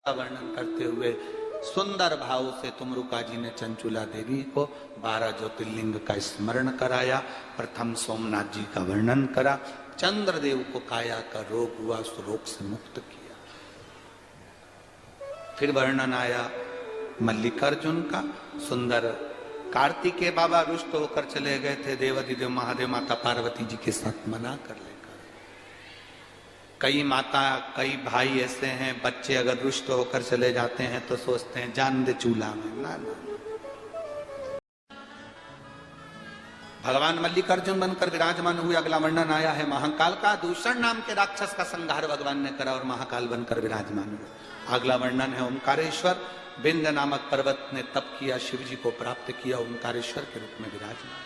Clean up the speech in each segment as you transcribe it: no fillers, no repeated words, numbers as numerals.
का वर्णन करते हुए सुंदर भाव से तुमरुका जी ने चंचुला देवी को 12 ज्योतिर्लिंग का स्मरण कराया। प्रथम सोमनाथ जी का वर्णन करा। चंद्रदेव को काया का रोग हुआ, उस रोग से मुक्त किया। फिर वर्णन आया मल्लिकार्जुन का। सुंदर कार्तिकेय बाबा रुष्ट होकर चले गए थे, देवादिदेव महादेव माता पार्वती जी के साथ मना कर लेकर। कई माता कई भाई ऐसे हैं, बच्चे अगर रुष्ट होकर चले जाते हैं तो सोचते हैं जान दे चूल्हा में। ना ना, भगवान मल्लिकार्जुन बनकर विराजमान हुए। अगला वर्णन आया है महाकाल का। दूषण नाम के राक्षस का संहार भगवान ने करा और महाकाल बनकर विराजमान हुए। अगला वर्णन है ओंकारेश्वर। विंध्य नामक पर्वत ने तप किया, शिव जी को प्राप्त किया, ओंकारेश्वर के रूप में विराजमान।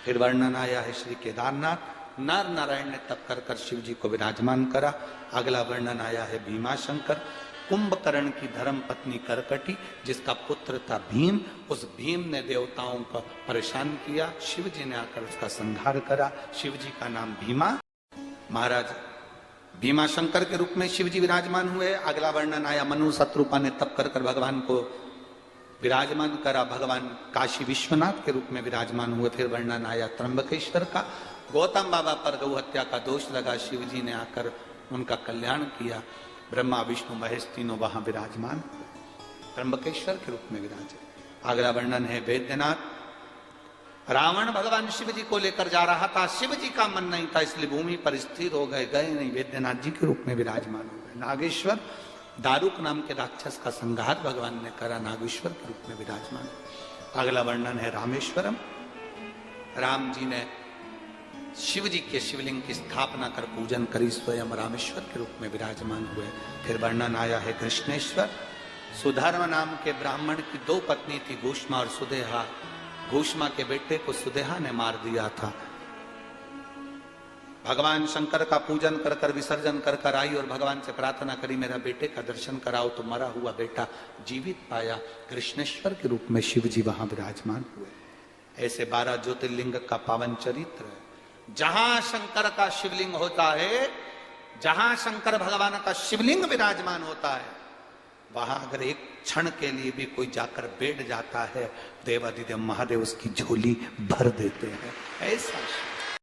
फिर वर्णन आया है श्री केदारनाथ। नर नारायण ने तप कर कर शिव जी को विराजमान करा। अगला वर्णन आया है भीमाशंकर। कुंभकर्ण की धर्म पत्नी करकटी, जिसका पुत्र था भीम, उस भीम ने देवताओं को परेशान किया। शिव जी ने आकर उसका संहार करा। शिव जी का नाम भीमा। महाराज भीमाशंकर के रूप में शिव जी विराजमान हुए। अगला वर्णन आया मनु शत्रुपा ने तप कर कर भगवान को विराजमान करा। भगवान काशी विश्वनाथ के रूप में विराजमान हुए। फिर वर्णन आया त्र्यंबकेश्वर का। गौतम बाबा पर गौ हत्या का दोष लगा, शिव जी ने आकर उनका कल्याण किया। ब्रह्मा विष्णु महेश तीनों वहां विराजमान हुए, त्र्यंबकेश्वर के रूप में विराजे। अगला वर्णन है वैद्यनाथ। रावण भगवान शिव जी को लेकर जा रहा था, शिव जी का मन नहीं था, इसलिए भूमि पर स्थिर हो गए, गए नहीं, वैद्यनाथ जी के रूप में विराजमान हो गए। नागेश्वर, दारुक नाम के राक्षस का संहार भगवान ने करा, नागेश्वर के रूप में विराजमान। अगला वर्णन है रामेश्वरम। राम जी ने शिव जी के शिवलिंग की स्थापना कर पूजन करी, स्वयं रामेश्वर के रूप में विराजमान हुए। फिर वर्णन आया है कृष्णेश्वर। सुधर्म नाम के ब्राह्मण की 2 पत्नी थी, घूष्मा और सुदेहा। घूष्मा के बेटे को सुदेहा ने मार दिया था। भगवान शंकर का पूजन कर कर विसर्जन कर कर आई और भगवान से प्रार्थना करी मेरा बेटे का दर्शन कराओ, तो मरा हुआ बेटा जीवित पाया। कृष्णेश्वर के रूप में शिव जी वहां विराजमान हुए। ऐसे 12 ज्योतिर्लिंग का पावन चरित्र है। जहां शंकर का शिवलिंग होता है, जहां शंकर भगवान का शिवलिंग विराजमान होता है, वहां अगर एक क्षण के लिए भी कोई जाकर बैठ जाता है, देवादिदेव महादेव उसकी झोली भर देते हैं। ऐसा